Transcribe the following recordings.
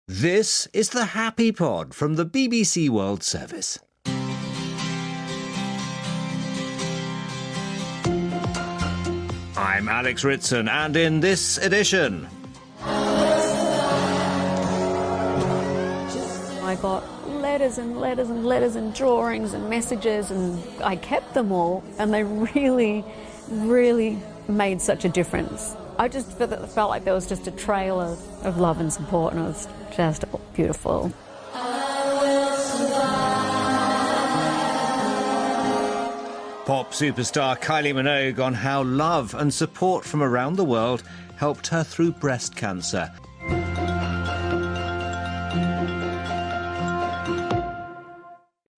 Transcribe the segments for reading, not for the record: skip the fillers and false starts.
This is the Happy Pod from the BBC World Service. I'm Alex Ritson, and in this edition... I got letters and letters and letters and drawings and messages, and I kept them all, and they really, really made such a difference. I just felt like there was just a trail of love and support, and it was just beautiful. Pop superstar Kylie Minogue on how love and support from around the world helped her through breast cancer.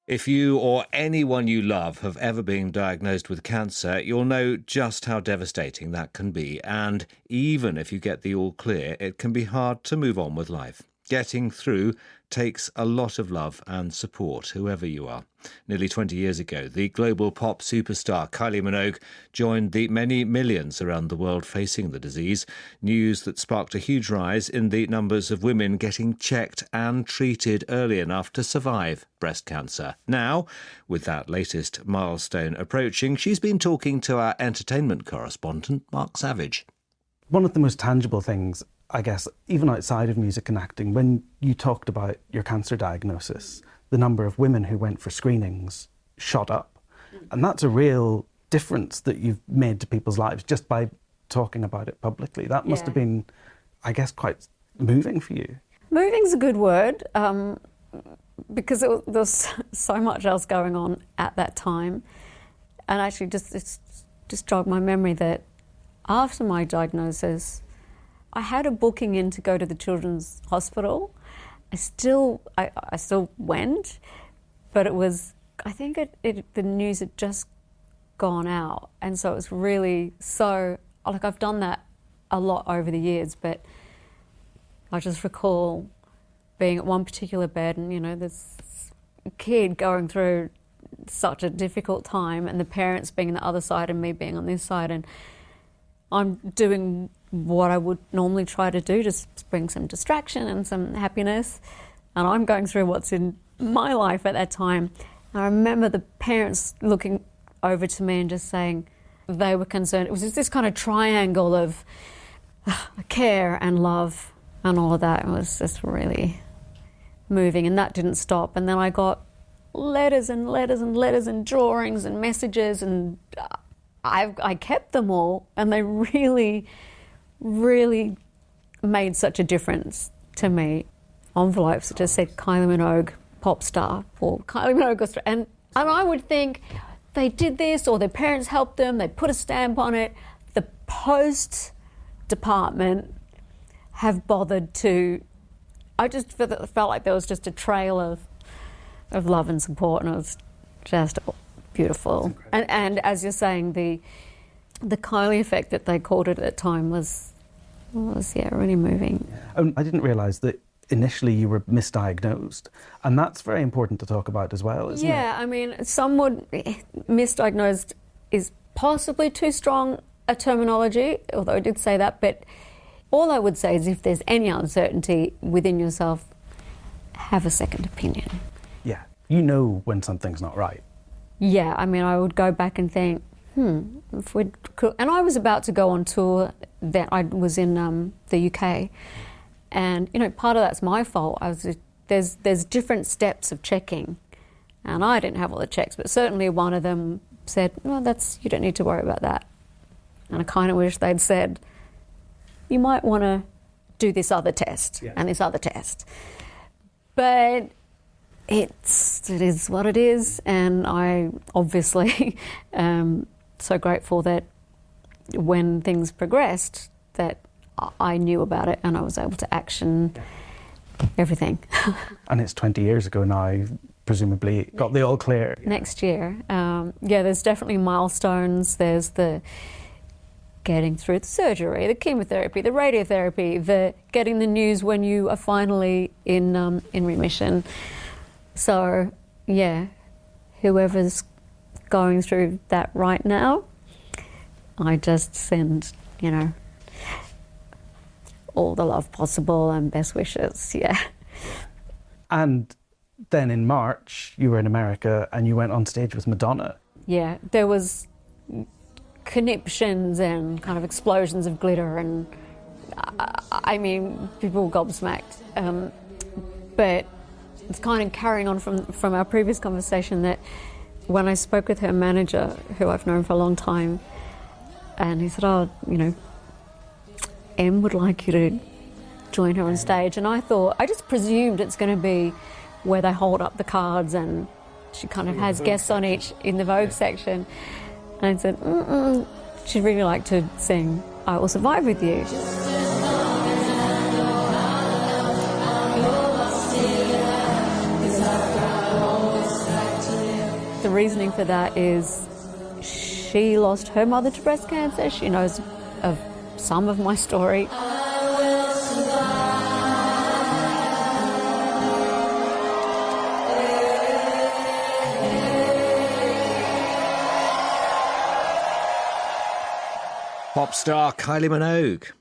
If you or anyone you love have ever been diagnosed with cancer, you'll know just how devastating that can be. And even if you get the all clear, it can be hard to move on with life. Getting through takes a lot of love and support, whoever you are. Nearly 20 years ago, the global pop superstar Kylie Minogue joined the many millions around the world facing the disease, news that sparked a huge rise in the numbers of women getting checked and treated early enough to survive breast cancer. Now, with that latest milestone approaching, she's been talking to our entertainment correspondent, Mark Savage. One of the most tangible things, I guess, even outside of music and acting, when you talked about your cancer diagnosis, the number of women who went for screenings shot up. And that's a real difference that you've made to people's lives just by talking about it publicly. That must have been, I guess, quite moving for you. Moving's a good word, because there was so much else going on at that time. And actually just jogged my memory that after my diagnosis, I had a booking in to go to the Children's Hospital. I still went, but it was, I think the news had just gone out. And so it was really I've done that a lot over the years, but I just recall being at one particular bed and, this kid going through such a difficult time and the parents being on the other side and me being on this side, and I'm doing what I would normally try to do, just bring some distraction and some happiness. And I'm going through what's in my life at that time. And I remember the parents looking over to me and just saying they were concerned. It was just this kind of triangle of care and love and all of that. It was just really moving, and that didn't stop. And then I got letters and letters and letters and drawings and messages, and I kept them all, and they really, really made such a difference to me. Envelopes that just said Kylie Minogue, pop star, or Kylie Minogue, and I would think they did this, or their parents helped them, they put a stamp on it. The post department have bothered to, I just felt like there was just a trail of love and support, and it was just beautiful. And as you're saying, the Kylie effect that they called it at the time was really moving. I didn't realise that initially you were misdiagnosed, and that's very important to talk about as well, isn't it? Yeah, I mean, some would, misdiagnosed is possibly too strong a terminology, although I did say that, but all I would say is if there's any uncertainty within yourself, have a second opinion. Yeah, you know when something's not right. Yeah, I mean, I would go back and think, if we could, and I was about to go on tour. That I was in the UK, and part of that's my fault. There's different steps of checking, and I didn't have all the checks, but certainly one of them said, "No, you don't need to worry about that." And I kind of wish they'd said, "You might want to do this other test and this other test," but it is what it is, and I obviously am so grateful that when things progressed that I knew about it and I was able to action everything. And it's 20 years ago now, presumably got the all clear. Next year. There's definitely milestones. There's the getting through the surgery, the chemotherapy, the radiotherapy, the getting the news when you are finally in remission. So, whoever's going through that right now, I just send, all the love possible and best wishes, And then in March, you were in America and you went on stage with Madonna. Yeah, there was conniptions and kind of explosions of glitter, and I mean, people were gobsmacked. But it's kind of carrying on from our previous conversation that when I spoke with her manager, who I've known for a long time, and he said, oh, you know, Em would like you to join her on stage. And I just presumed it's going to be where they hold up the cards and she kind of has guests on each in the Vogue section. And I said, she'd really like to sing I Will Survive With You. The reasoning for that is she lost her mother to breast cancer. She knows of some of my story. Pop star Kylie Minogue.